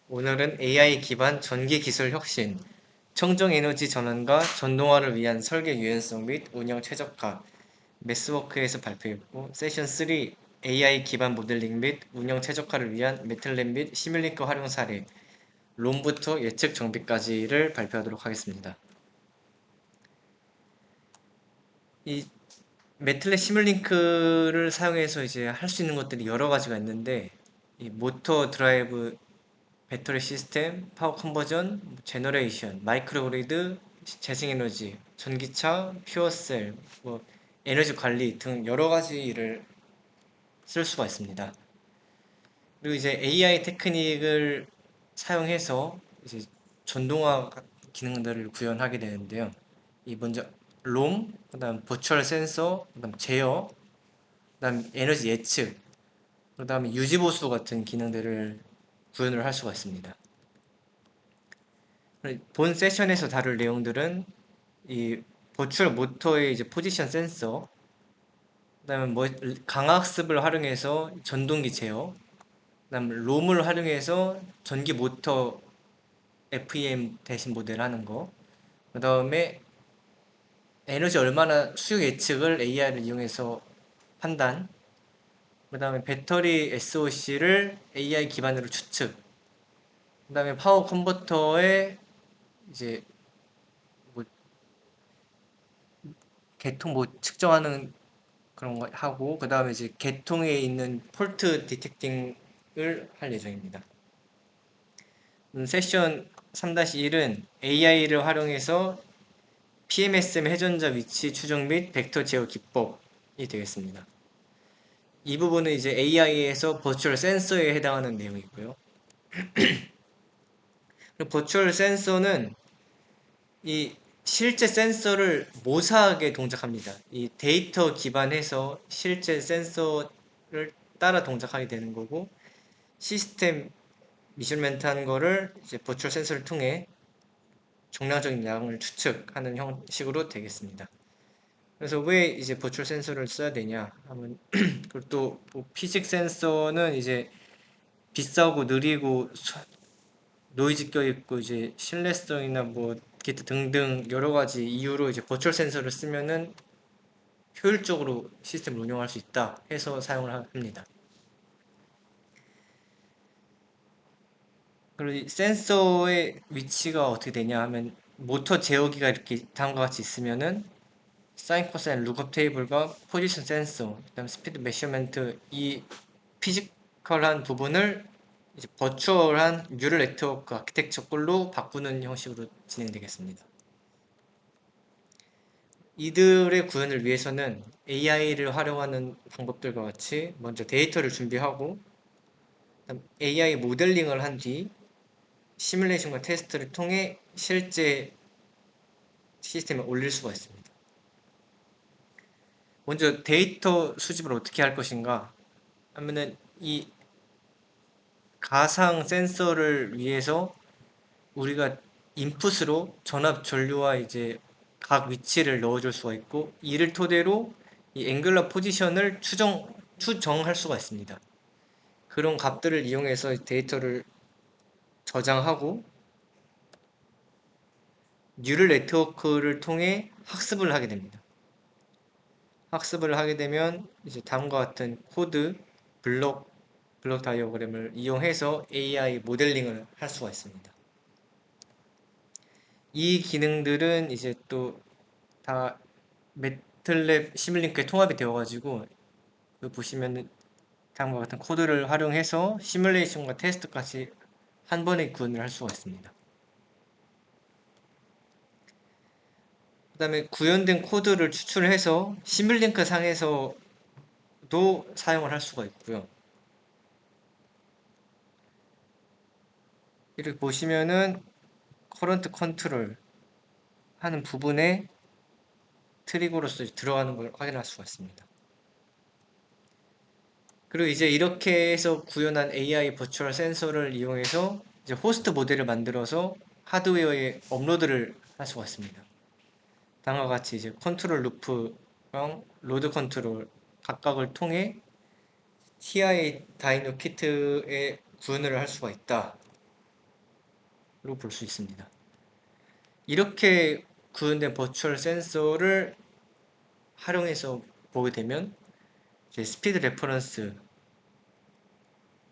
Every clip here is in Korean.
오늘은 AI 기반 전기 기술 혁신, 청정 에너지 전환과 전동화를 위한 설계 유연성 및 운영 최적화, 매스워크에서 발표했고, 세션 3 AI 기반 모델링 및 운영 최적화를 위한 매틀랩 및 시뮬링크 활용 사례, 롬부터 예측 정비까지를 발표하도록 하겠습니다. 이 매틀랩 시뮬링크를 사용해서 이제 할 수 있는 것들이 여러 가지가 있는데, 이 모터 드라이브 배터리 시스템, 파워 컨버전, 제너레이션, 마이크로그리드, 재생에너지, 전기차, 퓨어셀, 에너지 관리 등 여러 가지를 쓸 수가 있습니다. 그리고 이제 AI 테크닉을 사용해서 이제 전동화 기능들을 구현하게 되는데요. 이 먼저 롬, 그다음 버추얼 센서, 그다음 제어, 그다음 에너지 예측, 그다음에 유지 보수 같은 기능들을 구현을 할 수가 있습니다. 본 세션에서 다룰 내용들은 이 버추얼 모터의 이제 포지션 센서, 그다음에 강학습을 활용해서 전동기 제어, 그다음에 롬을 활용해서 전기 모터 FEM 대신 모델 하는 거, 그다음에 에너지 얼마나 수요 예측을 AI를 이용해서 판단, 그다음에 배터리 SOC를 AI 기반으로 추측, 그다음에 파워 컨버터의 이제 뭐 계통 측정하는 그런 거 하고, 그 다음에 이제 계통에 있는 폴트 디텍팅을 할 예정입니다. 세션 3-1은 AI를 활용해서 PMSM 회전자 위치 추정 및 벡터 제어 기법이 되겠습니다. 이 부분은 이제 AI에서 버추얼 센서에 해당하는 내용이고요. 버추얼 센서는 이 실제 센서를 모사하게 동작합니다. 이 데이터 기반해서 실제 센서를 따라 동작하게 되는 거고, 시스템 미셔먼트 하는 거를 이제 버추얼 센서를 통해 정량적인 양을 추측하는 형식으로 되겠습니다. 그래서 왜 이제 버추얼 센서를 써야 되냐 하면, 그리고 또뭐 피직 센서는 이제 비싸고 느리고 노이즈 껴있고 이제 신뢰성이나 뭐 기타 등등 여러 가지 이유로 이제 버추얼 센서를 쓰면은 효율적으로 시스템을 운영할 수 있다 해서 사용을 합니다. 그리고 이 센서의 위치가 어떻게 되냐 하면, 모터 제어기가 이렇게 다음과 같이 있으면은 사인 코사인 룩업 테이블과 포지션 센서, 그다음 스피드 메셔먼트, 이 피지컬한 부분을 이제 버추얼한 뉴럴 네트워크 아키텍처 꼴로 바꾸는 형식으로 진행되겠습니다. 이들의 구현을 위해서는 AI를 활용하는 방법들과 같이 먼저 데이터를 준비하고, AI 모델링을 한 뒤 시뮬레이션과 테스트를 통해 실제 시스템에 올릴 수가 있습니다. 먼저 데이터 수집을 어떻게 할 것인가 하면은, 이 가상 센서를 위해서 우리가 인풋으로 전압 전류와 이제 각 위치를 넣어줄 수가 있고, 이를 토대로 이 앵글러 포지션을 추정할 수가 있습니다. 그런 값들을 이용해서 데이터를 저장하고 뉴럴 네트워크를 통해 학습을 하게 됩니다. 학습을 하게 되면 이제 다음과 같은 코드, 블록 다이어그램을 이용해서 AI 모델링을 할 수가 있습니다. 이 기능들은 이제 또 다 매틀랩 시뮬링크에 통합이 되어가지고, 보시면은 다음과 같은 코드를 활용해서 시뮬레이션과 테스트까지 한 번에 구현을 할 수가 있습니다. 그 다음에 구현된 코드를 추출해서 시뮬링크 상에서도 사용을 할 수가 있고요. 이렇게 보시면은 커런트 컨트롤 하는 부분에 트리거로서 들어가는 걸 확인할 수가 있습니다. 그리고 이제 이렇게 해서 구현한 AI 버추얼 센서를 이용해서 이제 호스트 모델을 만들어서 하드웨어에 업로드를 할 수가 있습니다. 다음과 같이 이제 컨트롤 루프랑 로드 컨트롤 각각을 통해 TI 다이노 키트에 구현을 할 수가 있다로 볼 수 있습니다. 이렇게 구현된 버추얼 센서를 활용해서 보게 되면 이제 스피드 레퍼런스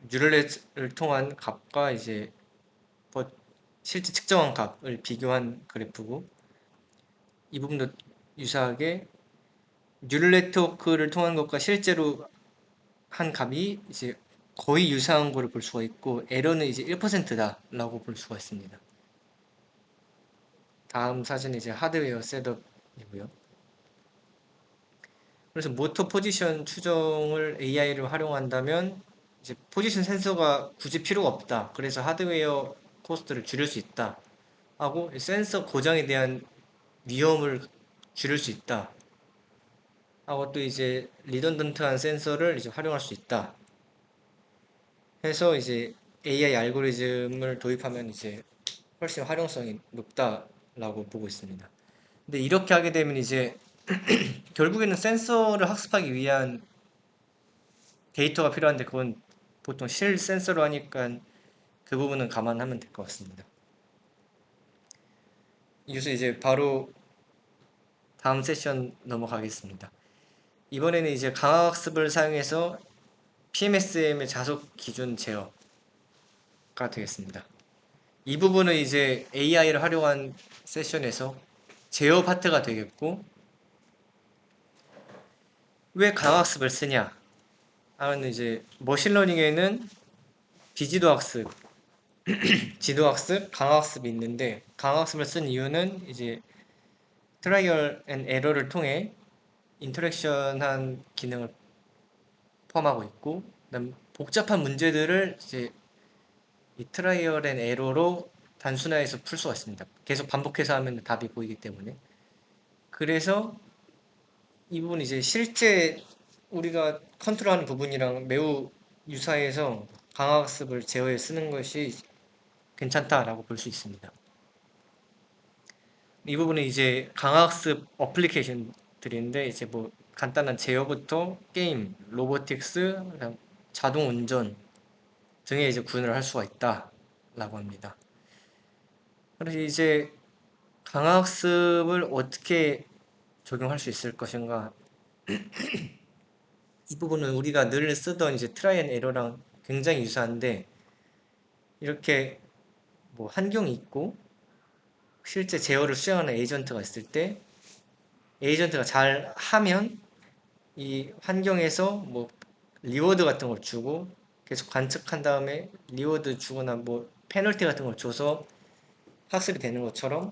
뉴럴넷을 통한 값과 이제 실제 측정한 값을 비교한 그래프고, 이 부분도 유사하게 뉴럴 네트워크를 통한 것과 실제로 한 값이 이제 거의 유사한 거를 볼 수가 있고, 에러는 이제 1%다라고 볼 수가 있습니다. 다음 사진은 이제 하드웨어 셋업이고요. 그래서 모터 포지션 추정을 AI를 활용한다면 이제 포지션 센서가 굳이 필요가 없다. 그래서 하드웨어 코스트를 줄일 수 있다. 하고 센서 고장에 대한 위험을 줄일 수 있다. 하고 또 이제 리던던트한 센서를 이제 활용할 수 있다. 해서 이제 AI 알고리즘을 도입하면 이제 훨씬 활용성이 높다라고 보고 있습니다. 근데 이렇게 하게 되면 이제 결국에는 센서를 학습하기 위한 데이터가 필요한데, 그건 보통 실 센서로 하니까 그 부분은 감안하면 될 것 같습니다. 이어서 이제 바로 다음 세션 넘어가겠습니다. 이번에는 이제 강화학습을 사용해서 PMSM의 자속 기준 제어가 되겠습니다. 이 부분은 이제 AI를 활용한 세션에서 제어 파트가 되겠고, 왜 강화학습을 쓰냐 하면 이제 머신러닝에는 비지도 학습, 지도 학습, 강화학습이 있는데, 강화학습을 쓴 이유는 이제 트라이얼 앤 에러를 통해 인터랙션한 기능을 포함하고 있고, 그다음 복잡한 문제들을 이제 이 트라이얼 앤 에러로 단순화해서 풀 수가 있습니다. 계속 반복해서 하면 답이 보이기 때문에. 그래서 이 부분이 이제 실제 우리가 컨트롤하는 부분이랑 매우 유사해서 강화학습을 제어에 쓰는 것이 괜찮다라고 볼 수 있습니다. 이 부분은 이제 강화학습 어플리케이션들인데, 이제 뭐 간단한 제어부터 게임, 로보틱스, 그다음 자동 운전 등에 이제 구현을 할 수가 있다라고 합니다. 그래서 이제 강화학습을 어떻게 적용할 수 있을 것인가? 이 부분은 우리가 늘 쓰던 이제 트라이 앤 에러랑 굉장히 유사한데, 이렇게 뭐 환경이 있고 실제 제어를 수행하는 에이전트가 있을 때, 에이전트가 잘 하면 이 환경에서 뭐 리워드 같은 걸 주고, 계속 관측한 다음에 리워드 주거나 뭐 페널티 같은 걸 줘서 학습이 되는 것처럼,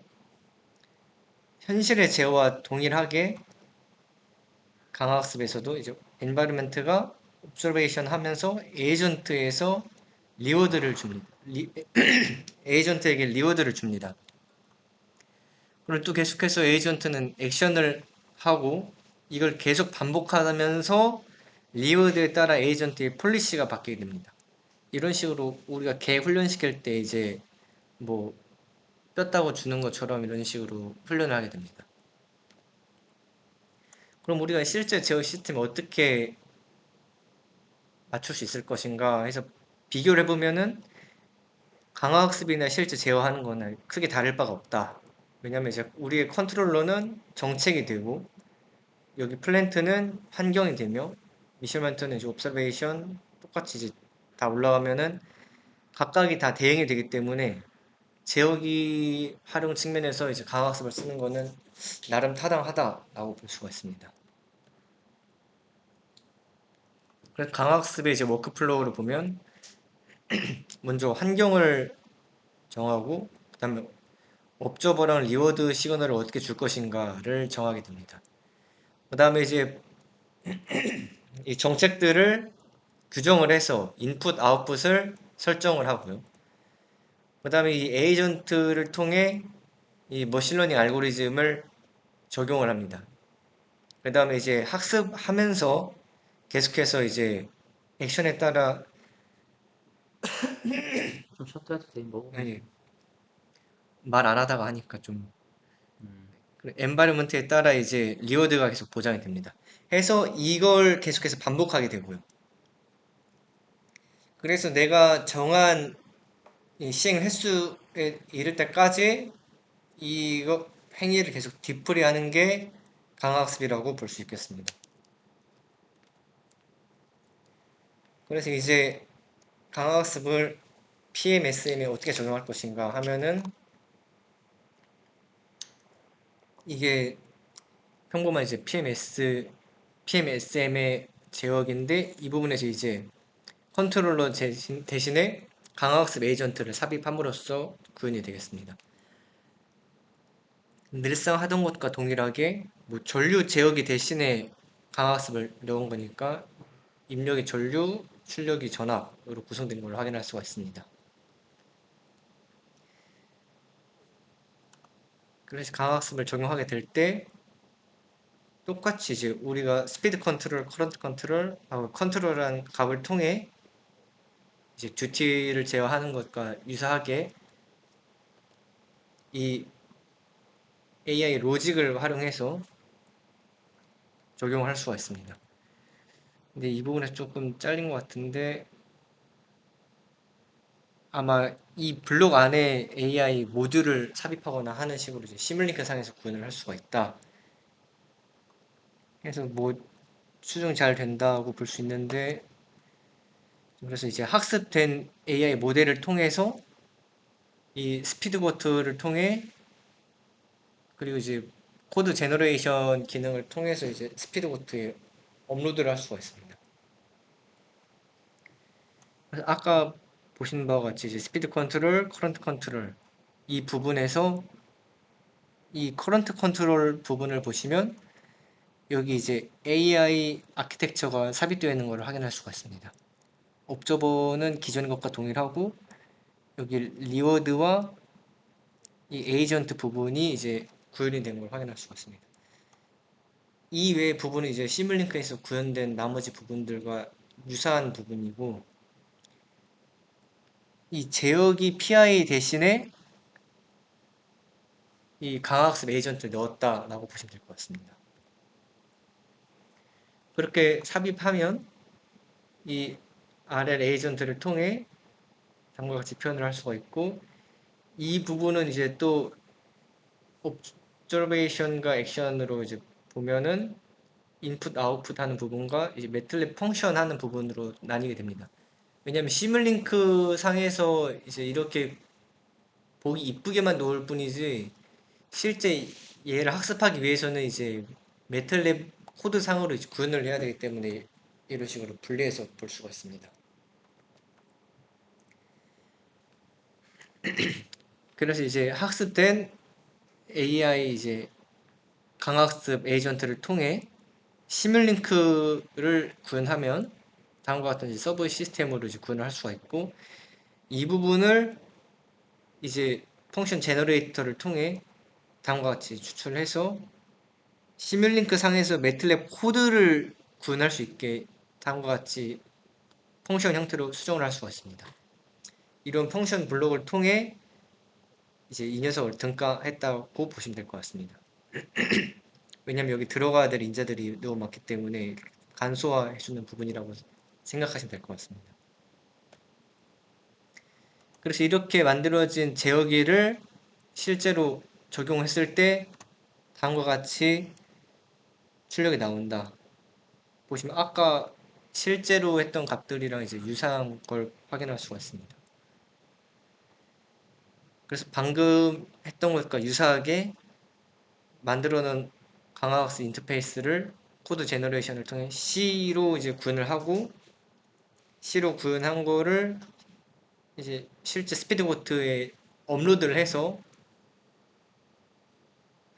현실의 제어와 동일하게 강화학습에서도 이제 엔바이러멘트가 옵저베이션 하면서 에이전트에서 리워드를 줍니다. 에이전트에게 리워드를 줍니다. 그리고 또 계속해서 에이전트는 액션을 하고, 이걸 계속 반복하면서 리워드에 따라 에이전트의 폴리시가 바뀌게 됩니다. 이런 식으로 우리가 개 훈련시킬 때 이제 뭐 뼈다고 주는 것처럼 이런 식으로 훈련을 하게 됩니다. 그럼 우리가 실제 제어 시스템을 어떻게 맞출 수 있을 것인가 해서 비교를 해보면은 강화학습이나 실제 제어하는 거는 크게 다를 바가 없다. 왜냐면 이제 우리의 컨트롤러는 정책이 되고, 여기 플랜트는 환경이 되며, 미셔먼트는 이제 옵서베이션 똑같이 이제 다 올라가면은 각각이 다 대응이 되기 때문에, 제어기 활용 측면에서 이제 강화학습을 쓰는 거는 나름 타당하다라고 볼 수가 있습니다. 그래서 강화학습의 이제 워크플로우를 보면, 먼저 환경을 정하고, 그다음에 옵저버랑 리워드 시그널을 어떻게 줄 것인가를 정하게 됩니다. 그 다음에 이제 이 정책들을 규정을 해서 인풋, 아웃풋을 설정을 하고요. 그 다음에 이 에이전트를 통해 이 머신러닝 알고리즘을 적용을 합니다. 그 다음에 이제 학습하면서 계속해서 이제 액션에 따라, 좀 쉬었다 해도 돼, 뭐. 말 안 하다가 하니까 좀 음. 엔바이러먼트에 따라 이제 리워드가 계속 보장이 됩니다. 해서 이걸 계속해서 반복하게 되고요. 그래서 내가 정한 이 시행 횟수에 이를 때까지 이거 행위를 계속 뒤풀이하는 게 강화학습이라고 볼 수 있겠습니다. 그래서 이제 강화학습을 PMSM에 어떻게 적용할 것인가 하면은 이게 평범한 이제 PMSM의 제어인데 이 부분에서 이제 컨트롤러 대신에 강화학습 에이전트를 삽입함으로써 구현이 되겠습니다. 늘상 하던 것과 동일하게 뭐 전류 제어기 대신에 강화학습을 넣은 거니까 입력이 전류, 출력이 전압으로 구성된 걸 확인할 수가 있습니다. 그래서 강화학습을 적용하게 될 때 똑같이 이제 우리가 스피드 컨트롤, 커런트 컨트롤, 컨트롤한 값을 통해 이제 듀티를 제어하는 것과 유사하게 이 AI 로직을 활용해서 적용을 할 수가 있습니다. 근데 이 부분에서 조금 잘린 것 같은데 아마 이 블록 안에 AI 모듈을 삽입하거나 하는 식으로 이제 시뮬링크 상에서 구현을 할 수가 있다. 그래서 뭐 수정 잘 된다고 볼 수 있는데 그래서 이제 학습된 AI 모델을 통해서 이 스피드보트를 통해 그리고 이제 코드 제너레이션 기능을 통해서 이제 스피드보트에 업로드를 할 수가 있습니다. 그래서 아까 보신 바와 같이 이제 스피드 컨트롤, 커런트 컨트롤 이 부분에서 이 커런트 컨트롤 부분을 보시면 여기 이제 AI 아키텍처가 삽입되어 있는 것을 확인할 수가 있습니다. 옵저버는 기존 것과 동일하고 여기 리워드와 이 에이전트 부분이 이제 구현이 된 걸 확인할 수가 있습니다. 이 외의 부분은 이제 시뮬링크에서 구현된 나머지 부분들과 유사한 부분이고 이 제어기 PI 대신에 이 강학습 에이전트를 넣었다라고 보시면 될 것 같습니다. 그렇게 삽입하면 이 RL 에이전트를 통해 다음과 같이 표현을 할 수가 있고 이 부분은 이제 또 옵저베이션과 액션으로 이제 보면은 인풋 아웃풋 하는 부분과 이제 매틀랩 펑션 하는 부분으로 나뉘게 됩니다. 왜냐면 시뮬링크 상에서 이제 이렇게 보기 이쁘게만 놓을 뿐이지 실제 얘를 학습하기 위해서는 이제 매틀랩 코드 상으로 이제 구현을 해야 되기 때문에 이런 식으로 분리해서 볼 수가 있습니다. 그래서 이제 학습된 AI 이제 강학습 에이전트를 통해 시뮬링크를 구현하면 다음과 같은 이제 서브 시스템으로 이제 구현을 할 수가 있고 이 부분을 이제 펑션 제너레이터를 통해 다음과 같이 추출해서 시뮬링크 상에서 매틀랩 코드를 구현할 수 있게 다음과 같이 펑션 형태로 수정을 할 수가 있습니다. 이런 펑션 블록을 통해 이제 이 녀석을 등가했다고 보시면 될 것 같습니다. 왜냐면 여기 들어가야 될 인자들이 너무 많기 때문에 간소화해주는 부분이라고 생각하시면 될 것 같습니다. 그래서 이렇게 만들어진 제어기를 실제로 적용했을 때 다음과 같이 출력이 나온다. 보시면 아까 실제로 했던 값들이랑 이제 유사한 걸 확인할 수가 있습니다. 그래서 방금 했던 것과 유사하게 만들어 놓은 강화학습 인터페이스를 코드 제너레이션을 통해 C로 이제 구현을 하고 C로 구현한 거를 이제 실제 스피드보트에 업로드를 해서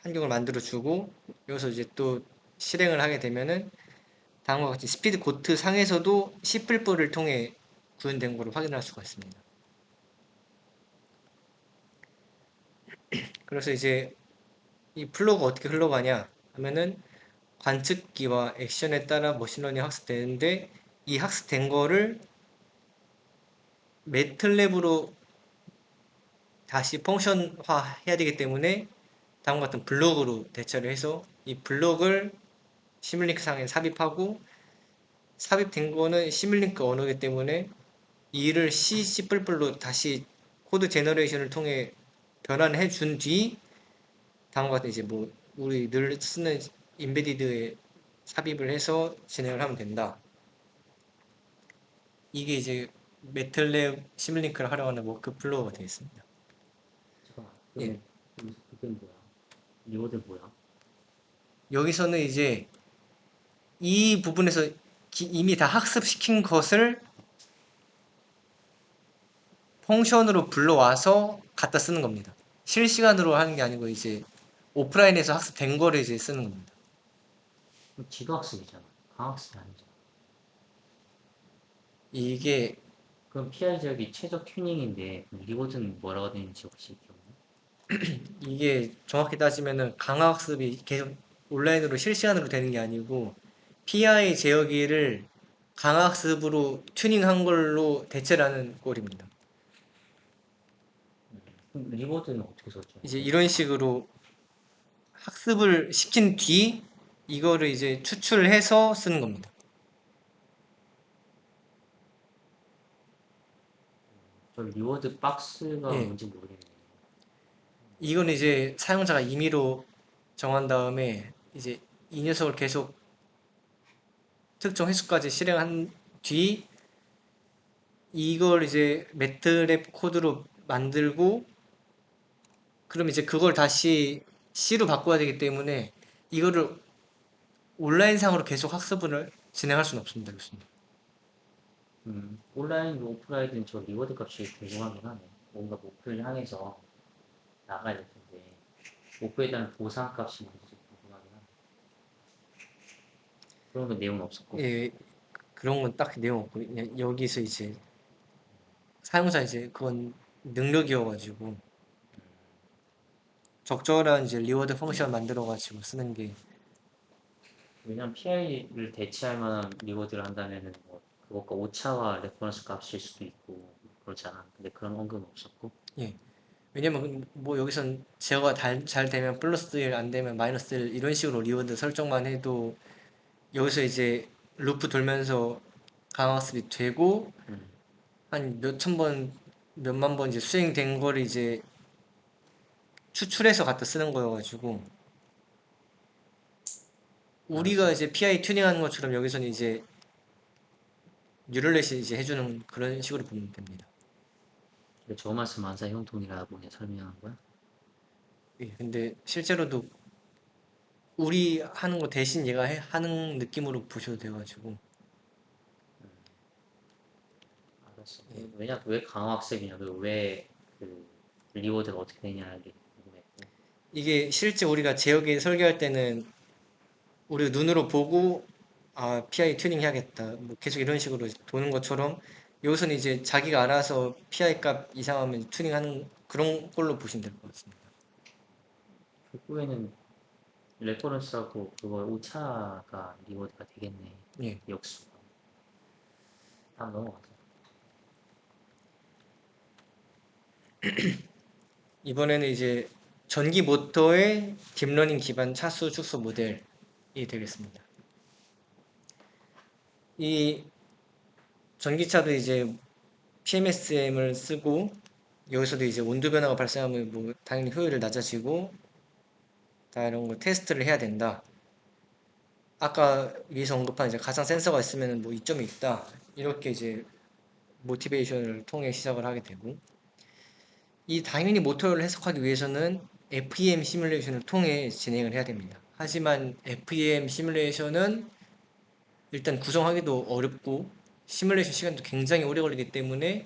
환경을 만들어 주고 여기서 이제 또 실행을 하게 되면은 다음과 같이 스피드 고트 상에서도 C++를 통해 구현된 것을 확인할 수가 있습니다. 그래서 이제 이 플로우가 어떻게 흘러가냐 하면은 관측기와 액션에 따라 머신러닝 학습되는데 이 학습된 거를 매틀랩으로 다시 펑션화 해야 되기 때문에 다음과 같은 블록으로 대처를 해서 이 블록을 시뮬링크 상에 삽입하고, 삽입된 거는 시뮬링크 언어이기 때문에 이를 C++로 다시 코드 제너레이션을 통해 변환해 준 뒤, 다음과 같은 이제 뭐 우리 늘 쓰는 인베디드에 삽입을 해서 진행을 하면 된다. 이게 이제 매틀랩 시뮬링크를 활용하는 워크플로우가 되어 있습니다. 잠깐만. 예. 그러면 여기서 그게 뭐야? 리워드 뭐야? 여기서는 이제 이 부분에서 이미 다 학습시킨 것을 펑션으로 불러와서 갖다 쓰는 겁니다. 실시간으로 하는 게 아니고 이제 오프라인에서 학습된 거를 이제 쓰는 겁니다. 그럼 지도학습이잖아. 강학습이 아니잖아. 이게 그럼 PI 지역이 최적 튜닝인데 그럼 리워드는 뭐라고 되는지 혹시 기억나? 이게 정확히 따지면은 강화학습이 계속 온라인으로 실시간으로 되는 게 아니고 PI 제어기를 강화학습으로 튜닝한 걸로 대체를 하는 꼴입니다. 그럼 리워드는 어떻게 설정해? 이제 이런 식으로 학습을 시킨 뒤 이거를 이제 추출해서 쓰는 겁니다. 저 리워드 박스가 예. 뭔지 모르겠네. 이건 이제 사용자가 임의로 정한 다음에 이제 이 녀석을 계속 특정 횟수까지 실행한 뒤 이걸 이제 매트랩 코드로 만들고, 그럼 이제 그걸 다시 C로 바꿔야 되기 때문에 이거를 온라인상으로 계속 학습을 진행할 수는 없습니다. 교수님. 온라인, 오프라인은 저 리워드 값이 궁금하긴 하네. 뭔가 목표를 향해서 나가야 될 텐데, 목표에 대한 보상 값이 뭔지 궁금하긴 하네. 그런 건 내용은 없었고. 예, 그런 건 딱히 내용 없고 그냥 여기서 이제 사용자 이제 그건 능력이어가지고 적절한 이제 리워드 펑션 만들어가지고 쓰는 게. 왜냐면 PI를 대체할 만한 리워드를 한다면은 뭐 그것과 오차와 레퍼런스 값일 수도 있고 그렇잖아. 근데 그런 언급은 없었고. 예. 왜냐면 뭐 여기선 제어가 잘 되면 플러스 1, 안 되면 마이너스 1 이런 식으로 리워드 설정만 해도 여기서 이제 루프 돌면서 강화학습이 되고 음, 한 몇천 번, 몇만 번 이제 수행된 거를 이제 추출해서 갖다 쓰는 거여가지고 우리가 알았어. 이제 PI 튜닝하는 것처럼 여기서는 이제 뉴럴넷이 이제 해주는 그런 식으로 보면 됩니다. 근데 저 말씀 안사 형통이라고 그냥 설명한 거야? 예, 근데 실제로도 우리 하는 거 대신 얘가 하는 느낌으로 보셔도 돼가지고. 알았어. 예. 왜냐, 왜 강화학습이냐, 왜그 리워드가 어떻게 되냐는 게 궁금했고. 이게 실제 우리가 제어기 설계할 때는 우리가 눈으로 보고 아 PI 튜닝 해야겠다 뭐 계속 이런 식으로 도는 것처럼 여기서는 이제 자기가 알아서 PI 값 이상하면 튜닝하는 그런 걸로 보시면 될 것 같습니다. 결국에는 레퍼런스하고 그거 오차가 리워드가 되겠네. 예. 역수가. 다음 넘어가자. 이번에는 이제 전기 모터의 딥러닝 기반 차수 축소 모델이 되겠습니다. 이 전기차도 이제 PMSM을 쓰고 여기서도 이제 온도 변화가 발생하면 뭐 당연히 효율이 낮아지고 다 이런 거 테스트를 해야 된다. 아까 위에서 언급한 이제 가상 센서가 있으면 뭐 이점이 있다. 이렇게 이제 모티베이션을 통해 시작을 하게 되고, 이 당연히 모터를 해석하기 위해서는 FEM 시뮬레이션을 통해 진행을 해야 됩니다. 하지만 FEM 시뮬레이션은 일단 구성하기도 어렵고 시뮬레이션 시간도 굉장히 오래 걸리기 때문에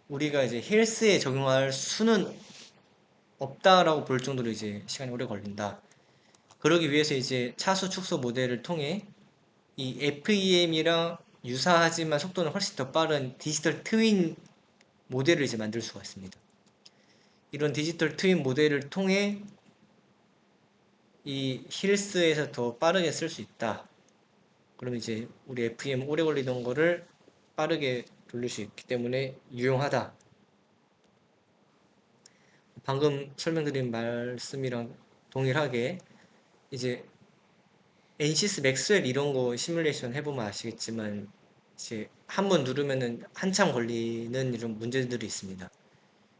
우리가 이제 헬스에 적용할 수는 없다라고 볼 정도로 이제 시간이 오래 걸린다. 그러기 위해서 이제 차수 축소 모델을 통해 이 FEM이랑 유사하지만 속도는 훨씬 더 빠른 디지털 트윈 모델을 이제 만들 수가 있습니다. 이런 디지털 트윈 모델을 통해 이 힐스에서 더 빠르게 쓸 수 있다. 그럼 이제 우리 FEM 오래 걸리던 거를 빠르게 돌릴 수 있기 때문에 유용하다. 방금 설명드린 말씀이랑 동일하게 이제 NCS 맥스웰 이런 거 시뮬레이션 해보면 아시겠지만 이제 한 번 누르면은 한참 걸리는 이런 문제들이 있습니다.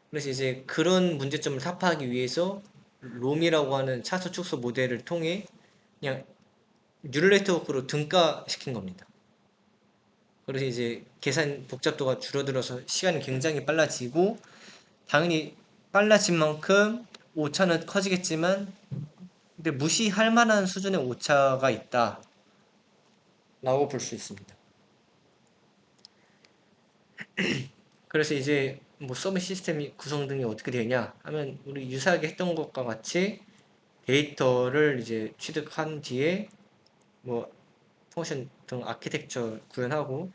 그래서 이제 그런 문제점을 타파하기 위해서 롬이라고 하는 차수 축소 모델을 통해 그냥 뉴럴 네트워크로 등가시킨 겁니다. 그래서 이제 계산 복잡도가 줄어들어서 시간이 굉장히 빨라지고 당연히 빨라진 만큼 오차는 커지겠지만 근데 무시할 만한 수준의 오차가 있다 라고 볼 수 있습니다. 그래서 이제 뭐 서브 시스템 구성 등이 어떻게 되냐 하면 우리 유사하게 했던 것과 같이 데이터를 이제 취득한 뒤에 뭐 펑션 등 아키텍처 구현하고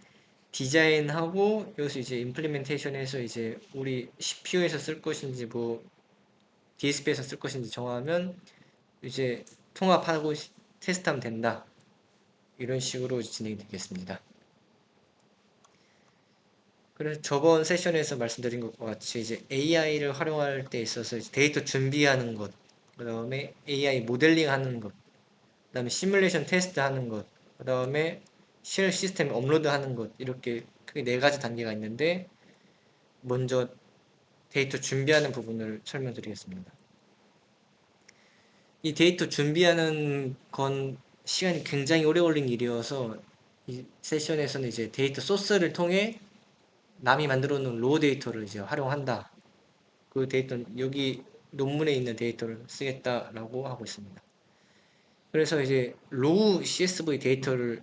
디자인하고 여기서 이제 임플리멘테이션해서 이제 우리 CPU에서 쓸 것인지 뭐 DSP에서 쓸 것인지 정하면 이제 통합하고 테스트하면 된다. 이런 식으로 진행이 되겠습니다. 그래서 저번 세션에서 말씀드린 것과 같이 이제 AI를 활용할 때 있어서 데이터 준비하는 것, 그 다음에 AI 모델링 하는 것, 그 다음에 시뮬레이션 테스트 하는 것, 그 다음에 실 시스템 업로드 하는 것, 이렇게 크게 네 가지 단계가 있는데, 먼저 데이터 준비하는 부분을 설명드리겠습니다. 이 데이터 준비하는 건 시간이 굉장히 오래 걸린 일이어서 이 세션에서는 이제 데이터 소스를 통해 남이 만들어 놓은 로우 데이터를 이제 활용한다. 그 데이터는 여기 논문에 있는 데이터를 쓰겠다라고 하고 있습니다. 그래서 이제 로우 CSV 데이터를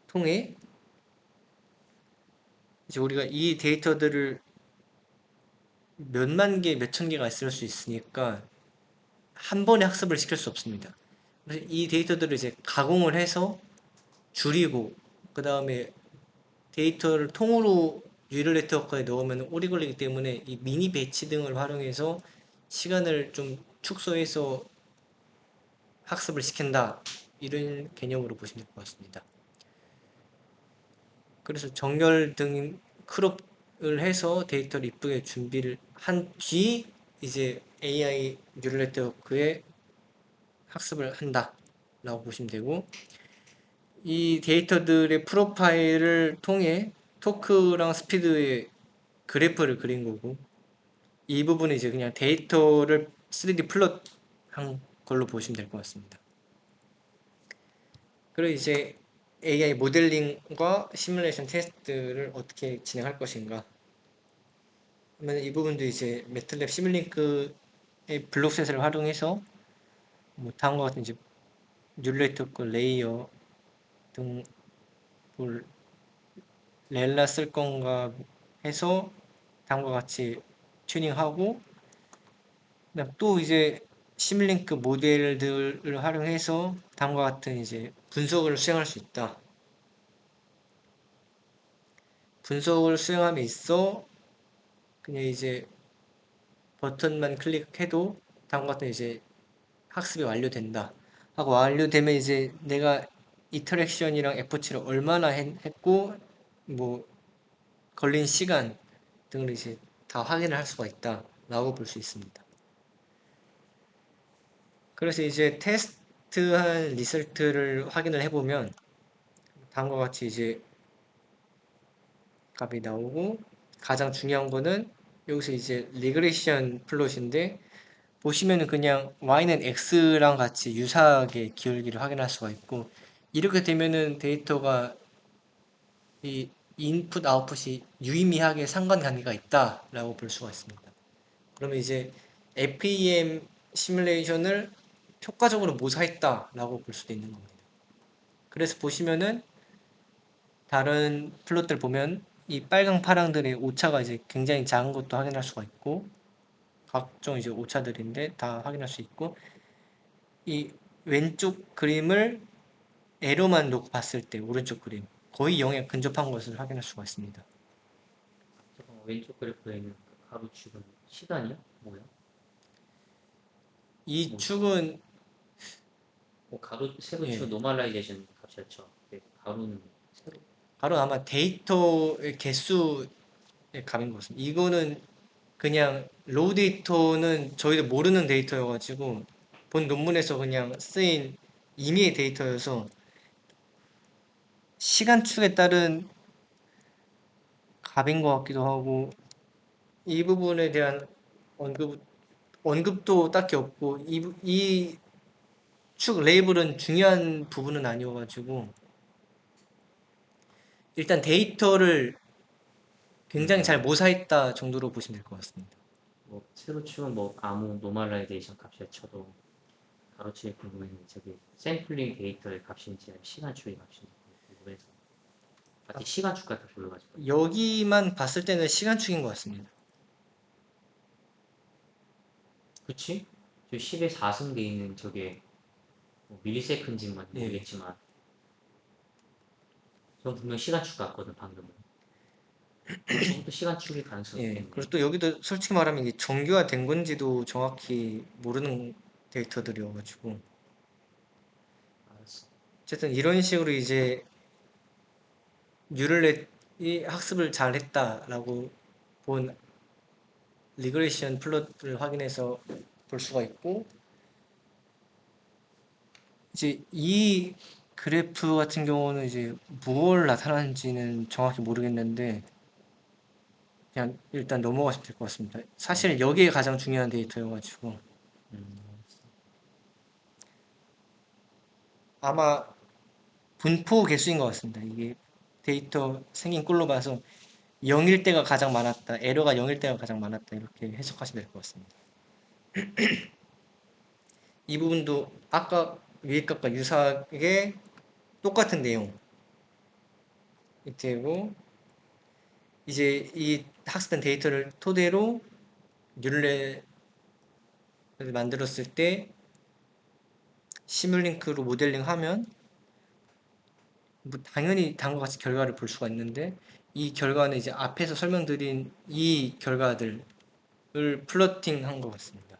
통해 이제 우리가 이 데이터들을 몇만 개, 몇천 개가 있을 수 있으니까 한 번에 학습을 시킬 수 없습니다. 그래서 이 데이터들을 이제 가공을 해서 줄이고 그 다음에 데이터를 통으로 뉴럴 네트워크에 넣으면 오래 걸리기 때문에 이 미니 배치 등을 활용해서 시간을 좀 축소해서 학습을 시킨다. 이런 개념으로 보시면 될 것 같습니다. 그래서 정렬 등 크롭을 해서 데이터를 이쁘게 준비를 한 뒤 이제 AI 뉴럴 네트워크에 학습을 한다. 라고 보시면 되고 이 데이터들의 프로파일을 통해 토크랑 스피드의 그래프를 그린 거고 이 부분은 이제 그냥 데이터를 3D 플롯한 걸로 보시면 될 것 같습니다. 그리고 이제 AI 모델링과 시뮬레이션 테스트를 어떻게 진행할 것인가 그러면 이 부분도 이제 매틀랩 시뮬링크의 블록셋을 활용해서 뭐 다음과 같은 이제 뉴럴 네트워크 레이어 등 뭘 렐라 쓸 건가 해서 다음과 같이 튜닝하고 그다음 또 이제 시뮬링크 모델들을 활용해서 다음과 같은 이제 분석을 수행할 수 있다. 분석을 수행함에 있어 그냥 이제 버튼만 클릭해도 다음과 같은 이제 학습이 완료된다. 하고 완료되면 이제 내가 이터렉션이랑 F7를 얼마나 했고 뭐 걸린 시간 등을 이제 다 확인을 할 수가 있다 라고 볼 수 있습니다. 그래서 이제 테스트한 리설트를 확인을 해보면 다음과 같이 이제 값이 나오고 가장 중요한 거는 여기서 이제 리그레션 플롯인데 보시면은 그냥 y는 x랑 같이 유사하게 기울기를 확인할 수가 있고 이렇게 되면은 데이터가 이 인풋 아웃풋이 유의미하게 상관관계가 있다라고 볼 수가 있습니다. 그러면 이제 FEM 시뮬레이션을 효과적으로 모사했다라고 볼 수도 있는 겁니다. 그래서 보시면은 다른 플롯들 보면 이 빨강 파랑들의 오차가 이제 굉장히 작은 것도 확인할 수가 있고 각종 이제 오차들인데 다 확인할 수 있고 이 왼쪽 그림을 에러만 놓고 봤을 때 오른쪽 그림 거의 0에 근접한 것을 확인할 수가 있습니다. 잠깐만, 왼쪽 그래프에 있는 그 가로축은 시간이야? 뭐야? 이 뭐, 축은 가로 세로축은 예, 노멀라이제이션 값이었죠. 근데 가로는 세로. 바로 아마 데이터의 개수의 값인 것 같습니다. 이거는 그냥 로우 데이터는 저희도 모르는 데이터여가지고 본 논문에서 그냥 쓰인 임의의 데이터여서 시간축에 따른 값인 것 같기도 하고 이 부분에 대한 언급도 딱히 없고 이 축 레이블은 중요한 부분은 아니어가지고 일단 데이터를 굉장히 잘 모사했다 정도로 보시면 될 것 같습니다. 뭐 새로 치면 뭐 아무 노멀라이제이션 값을 쳐도 가로치의 궁금했는데 저기 샘플링 데이터의 값인지 시간 추이 값인지 궁금해서 마치 시간 축 같아 보여가지고. 여기만 봤을 때는 시간축인 것 같습니다. 그치? 저 10에 4승 돼 있는 저게 뭐 밀리세컨인지만 예. 모르겠지만 전 분명 시간 축 같거든 방금은. 저것도 시간 축일 가능성이 예. 있겠네. 그리고 또 여기도 솔직히 말하면 이게 정교화된 건지도 정확히 모르는 데이터들이어가지고 알았어. 어쨌든 이런 식으로 이제 뉴럴넷이 학습을 잘 했다라고 본 리그레이션 플롯을 확인해서 볼 수가 있고 이제 이 그래프 같은 경우는 이제 무엇 나타나는지는 정확히 모르겠는데 그냥 일단 넘어가시면 될 것 같습니다. 사실 여기에 가장 중요한 데이터여가지고 알았어. 아마 분포 개수인 것 같습니다. 이게 데이터 생긴 꼴로 봐서 0일 때가 가장 많았다, 에러가 0일 때가 가장 많았다 이렇게 해석하시면 될 것 같습니다. 이 부분도 아까 위에 것과 유사하게 똑같은 내용 되고 이제 이 학습된 데이터를 토대로 뉴럴넷을 만들었을 때 시뮬링크로 모델링하면 뭐 당연히 다음과 같이 결과를 볼 수가 있는데 이 결과는 이제 앞에서 설명드린 이 결과들을 플러팅한 것 같습니다.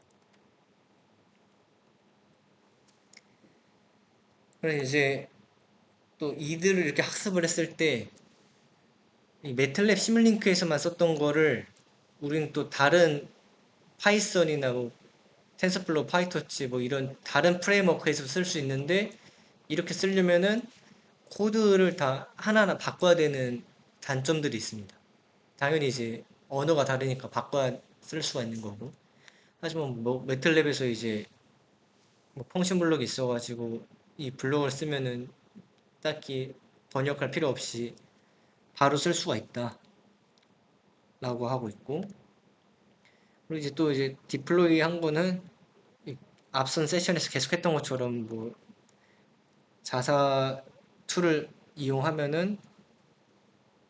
그래서 이제 또 이들을 이렇게 학습을 했을 때 이 매틀랩 시뮬링크에서만 썼던 거를 우리는 또 다른 파이썬이나 뭐 텐서플로우, 파이터치 뭐 이런 다른 프레임워크에서 쓸 수 있는데 이렇게 쓰려면은 코드를 다 하나하나 바꿔야 되는 단점들이 있습니다. 당연히 이제 언어가 다르니까 바꿔야 쓸 수가 있는 거고. 하지만 뭐 매틀랩에서 이제 뭐 펑션 블록이 있어가지고 이 블록을 쓰면은 딱히 번역할 필요 없이 바로 쓸 수가 있다라고 하고 있고. 그리고 이제 또 이제 디플로이 한 거는 앞선 세션에서 계속했던 것처럼 뭐 자사 툴을 이용하면은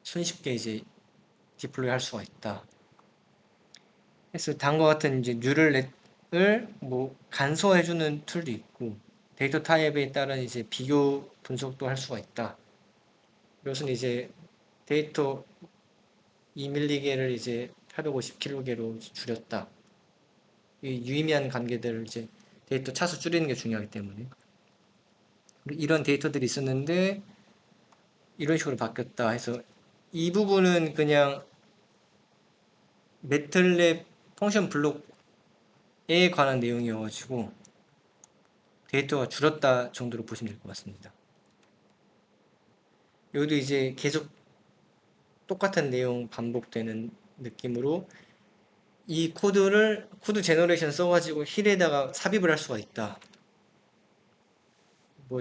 손쉽게 이제 디플로이 할 수가 있다. 그래서 다음과 같은 이제 뉴럴넷을 뭐 간소화해주는 툴도 있고 데이터 타입에 따른 이제 비교 분석도 할 수가 있다. 이것은 이제 데이터 2mg를 이제 850kg로 줄였다. 이 유의미한 관계들을 이제 데이터 차수 줄이는 게 중요하기 때문에 이런 데이터들이 있었는데 이런 식으로 바뀌었다 해서 이 부분은 그냥 매틀랩 펑션 블록에 관한 내용이어가지고 데이터가 줄었다 정도로 보시면 될 것 같습니다. 여기도 이제 계속 똑같은 내용 반복되는 느낌으로 이 코드 제너레이션 써가지고 힐에다가 삽입을 할 수가 있다. 뭐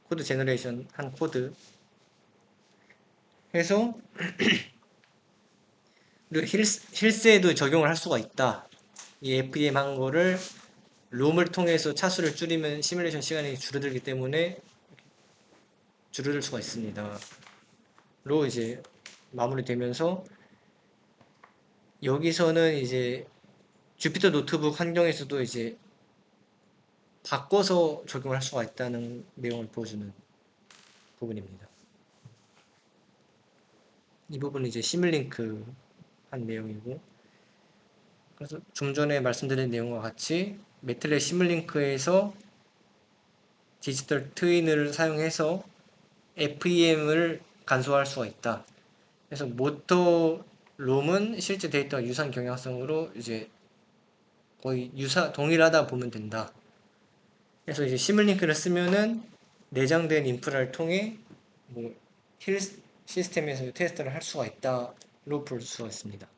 코드 제너레이션 한 코드 해서 힐스에도 적용을 할 수가 있다. 이 FEM 한 거를 롬을 통해서 차수를 줄이면 시뮬레이션 시간이 줄어들기 때문에 줄어들 수가 있습니다. 로 이제 마무리되면서 여기서는 이제 주피터 노트북 환경에서도 이제 바꿔서 적용할 수가 있다는 내용을 보여주는 부분입니다. 이 부분은 이제 시뮬링크 한 내용이고 그래서 좀 전에 말씀드린 내용과 같이 매틀랩 시뮬링크에서 디지털 트윈을 사용해서 FEM을 간소화할 수가 있다. 그래서 모터 롬은 실제 데이터와 유사한 경향성으로 이제 거의 동일하다 보면 된다. 그래서 이제 시뮬링크를 쓰면은 내장된 인프라를 통해 뭐 힐 시스템에서 테스트를 할 수가 있다로 볼 수가 있습니다.